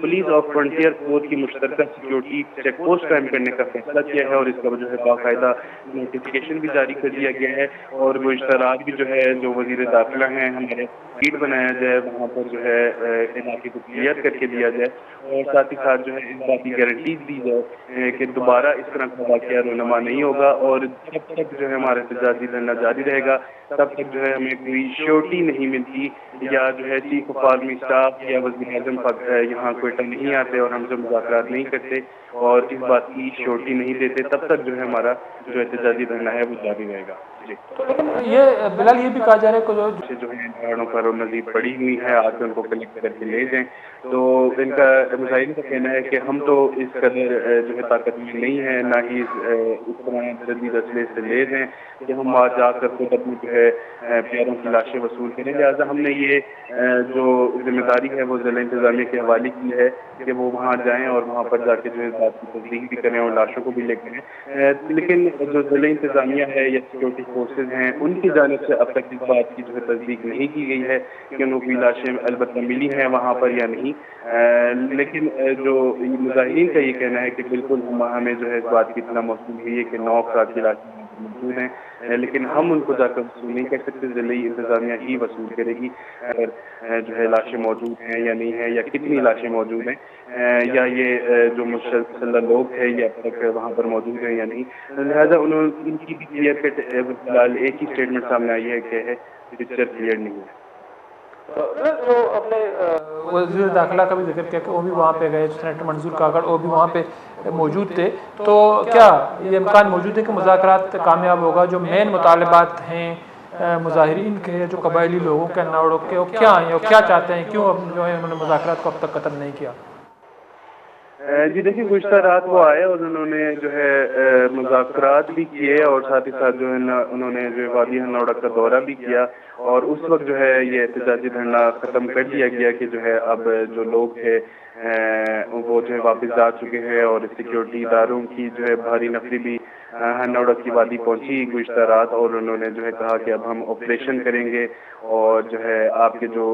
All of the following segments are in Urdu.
پولیس اور فرنٹیئر فورس کی مشترکہ سیکیورٹی چیک پوسٹ قائم کرنے کا فیصلہ کیا ہے، اور اس کا جو ہے باقاعدہ نوٹیفیکیشن بھی جاری کر دیا گیا ہے، اور وہ اشتراک بھی جو ہے جو وزیر داخلہ ہیں ہمارے سیٹ بنایا جائے، وہاں پر جو ہے علاقے کو کلیئر کر کے دیا جائے، اور ساتھ ہی ساتھ جو ہے اس بات کی گارنٹیز دی جائے کہ دوبارہ اس طرح کا واقعہ رونما نہیں ہوگا، اور جب تک جو ہے ہمارا احتجاجی دھرنا جاری رہے گا تب تک جو ہے ہمیں کوئی شیورٹی نہیں ملتی، یا جو ہے چیف آف آرمی اسٹاف یا وزیر اعظم یہاں کوئٹہ نہیں آتے اور ہم سے مذاکرات نہیں کرتے اور اس بات کی شیورٹی نہیں دیتے، تب تک جو ہے ہمارا جو احتجاجی دھرنا ہے وہ جاری رہے گا۔ جی، لیکن یہ بلال یہ بھی کہا جا رہا ہے کہ جو ہے پہاڑوں پر مزید پڑی ہوئی ہے، آ کے ان کو کلیکٹ کر کے لے جائیں، تو ان کا مظاہرین کا کہنا ہے کہ ہم تو اس قدر جو ہے طاقت میں نہیں ہے، نہ ہی اس طرح جدید اسلحے سے لے جائیں کہ ہم وہاں جا کر خود اپنی جو ہے پیاروں کی لاشیں وصول کریں، لہٰذا ہم نے یہ جو ذمہ داری ہے وہ ضلع انتظامیہ کے حوالے کی ہے کہ وہ وہاں جائیں اور وہاں پر جا کے جو ہے اس بات کی تصدیق بھی کریں اور لاشوں کو بھی لے کریں، لیکن جو ضلع انتظامیہ ہے یا سیکورٹی فورسز ہیں ان کی جانب سے اب تک اس بات کی جو ہے تصدیق نہیں کی گئی ہے کہ ان کو کوئی لاشیں البتہ ملی ہیں وہاں پر یا نہیں، لیکن جو مظاہرین کا یہ کہنا ہے کہ بالکل ہمیں جو ہے اس بات کی اطلاع موصول ہوئی ہے کہ 9 افراد کی لاشیں موجود ہیں، لیکن ہم ان کو جا کر وصول نہیں کر سکتے، ضلعی انتظامیہ ہی وصول کرے گی اگر جو ہے لاشیں موجود ہیں یا نہیں ہیں، یا کتنی لاشیں موجود ہیں، یا یہ جو مسلح لوگ ہیں یہ اب تک وہاں پر موجود ہیں یا نہیں، لہٰذا ان کی بھی کلیئر کٹ فی الحال ایک ہی اسٹیٹمنٹ سامنے آئی ہے کہ پکچر کلیئر نہیں ہے۔ جو اپنے وزیر داخلہ کا بھی ذکر کیا کہ وہ بھی وہاں پہ گئے، سینیٹر منظور کاکڑ وہ بھی وہاں پہ موجود تھے، تو کیا یہ امکان موجود ہے کہ مذاکرات کامیاب ہوگا؟ جو مین مطالبات ہیں مظاہرین کے، جو قبائلی لوگوں کے ناڑوں کے، وہ کیا ہیں، وہ کیا چاہتے ہیں، کیوں جو ہے انہوں نے مذاکرات کو اب تک قتل نہیں کیا؟ جی دیکھیے، گزشتہ رات وہ آئے اور انہوں نے جو ہے مذاکرات بھی کیے، اور ساتھ ہی ساتھ جو ہے انہوں نے جو وادی ہنوڑا کا دورہ بھی کیا، اور اس وقت جو ہے یہ احتجاجی دھرنا ختم کر دیا گیا کہ جو ہے اب جو لوگ تھے وہ جو ہے واپس جا چکے ہیں، اور سیکیورٹی اداروں کی جو ہے بھاری نفری بھی ہنوڑا کی وادی پہنچی گزشتہ رات، اور انہوں نے جو ہے کہا کہ اب ہم آپریشن کریں گے، اور جو ہے آپ کے جو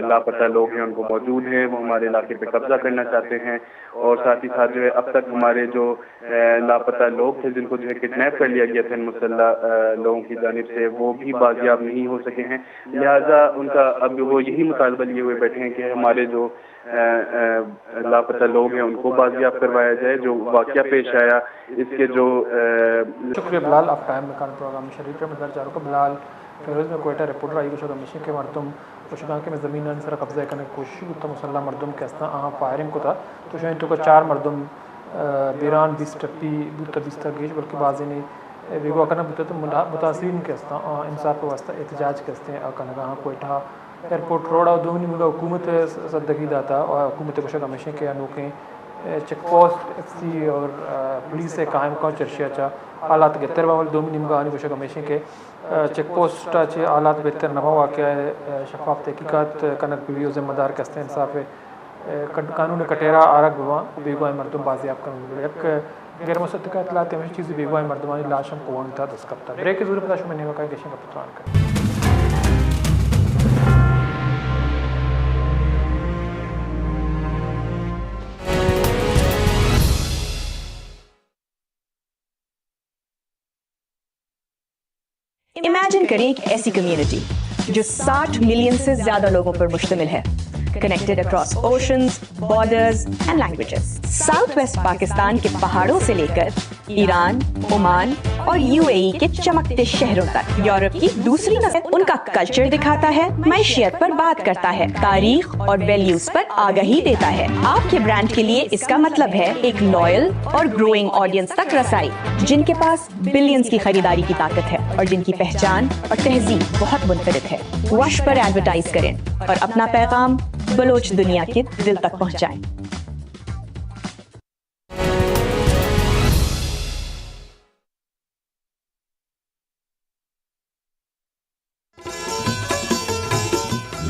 لاپتہ لوگ ہیں ان کو موجود ہیں، وہ ہمارے علاقے پہ قبضہ کرنا چاہتے ہیں، اور ساتھ ہی ساتھ جو ہے اب تک ہمارے جو لاپتہ لوگ تھے جن کو جو ہے کڈنیپ کر لیا گیا تھا ان مسلح لوگوں کی جانب سے، وہ بھی بازیاب نہیں ہو سکے ہیں، لہٰذا ان کا اب وہ یہی مطالبہ لیے ہوئے بیٹھے ہیں کہ ہمارے جو لاپتہ لوگ ہیں ان کو بازیاب کروایا جائے۔ جو واقعہ پیش آیا اس کے جو شکریہ بلال، آپ ٹائم میں پروگرام شریف میں مدر چاروں کو بلال فیروز میں کوئٹہ رپورٹر آئی گوشہ مشین کے مردم تو شدہ کے میں زمین سر قبضہ کرنے کی کوشش ہوتا مسلح مردم کے اسنا آہاں فائرنگ کو تھا، تو شاید تو 4 مردم بیران 20 ٹپی بوتا 20 گیش بلکہ بعضی نے ویگو کرنا بوتا تو متاثرین کے اسنا انصاف کے واسطہ احتجاج کرتے ہیں کنگاہ کوئٹہ ایئرپورٹ روڈ اور دونی ملک حکومت صدقی داتا اور حکومت گوشہ مشین کے انوکھیں چیک پوسٹ ایف سی اور پولیس سے قائم کا چرشیا چا حالات بہتر باول دومی نمگا آنی گوشہ ہمیشہ کے چیک پوسٹ چے حالات بہتر نہ واقع ہے، شفاف تحقیقات کنک بھی ذمہ دار کستے انصاف قانون کٹیرا آرگ بوا بیگوائے مردم بازیاب کرنے ایک غیر مصدقہ اطلاعات ہمیشہ چیزیں بیگوائے مردمانی لاشم کو وانتا دستکپتا بریک کی ضرورت داشت میں نیمہ کا گیشن کا پتران کریں۔ امیجن کریں ایک ایسی کمیونٹی جو 60 ملین سے زیادہ لوگوں پر مشتمل ہے، connected across oceans, borders and languages, south waste Pakistan کے پہاڑوں سے لے کر ایران، عمان اور UAE کے چمکتے شہروں تک، یورپ کی دوسری نسل ان کا کلچر دکھاتا ہے، معیشت پر بات کرتا ہے، تاریخ اور ویلیوز پر آگاہی دیتا ہے۔ آپ کے برانڈ کے لیے اس کا مطلب ہے ایک لائل اور گروئنگ آڈینس تک رسائی، جن کے پاس بلینز کی خریداری کی طاقت ہے اور جن کی پہچان اور تہذیب بہت منفرد ہے۔ وش پر ایڈورٹائز کریں اور اپنا پیغام بلوچ دنیا کے دل تک پہنچائیں۔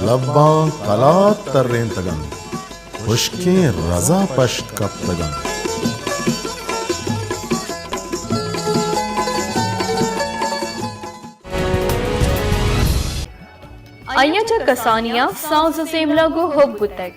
لباں کلات ترین تگن خشکیں رضا پشت cup تگن Anyacha Kasania sounds the same logo Hobbuteg.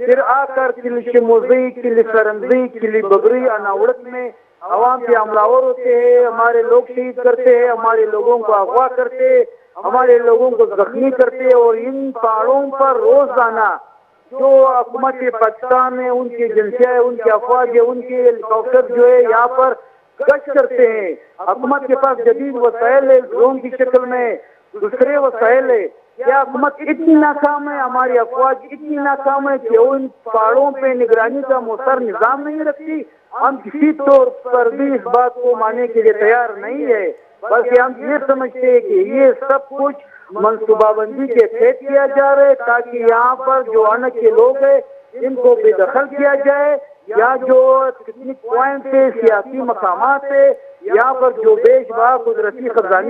پھر آ کر کلی موزی، کلی سرندی، کلی ببری، اناوڑت میں عوام کے حملہ آور ہوتے ہیں، ہمارے لوگ شہید کرتے ہیں، ہمارے لوگوں کو اغوا کرتے، ہمارے لوگوں کو زخمی کرتے، اور ان پہاڑوں پر روزانہ جو حکومت پاکستان ہے، ان کی ایجنسیاں، ان کے افواج، ان کے ہیلی کاپٹر جو ہے یہاں پر گشت کرتے ہیں۔ حکومت کے پاس جدید وسائل ہے، ڈرون کی شکل میں دوسرے وسائل ہے۔ کیا حکومت اتنی ناکام ہے، ہماری افواج اتنی ناکام ہے کہ وہ ان پہاڑوں پہ نگرانی کا مؤثر نظام نہیں رکھتی؟ ہم کسی طور پر بھی اس بات کو ماننے کے لیے تیار نہیں ہے، بلکہ ہم یہ سمجھتے ہیں کہ یہ سب کچھ منصوبہ بندی کے تحت کیا جا رہا ہے، تاکہ یہاں پر جو آنے کے لوگ ہیں ان کو بے دخل کیا جائے، یا جو پکنک پوائنٹ ہے، سیاسی مقامات ہے، یہاں پر جو بیش بہا قدرتی خزانے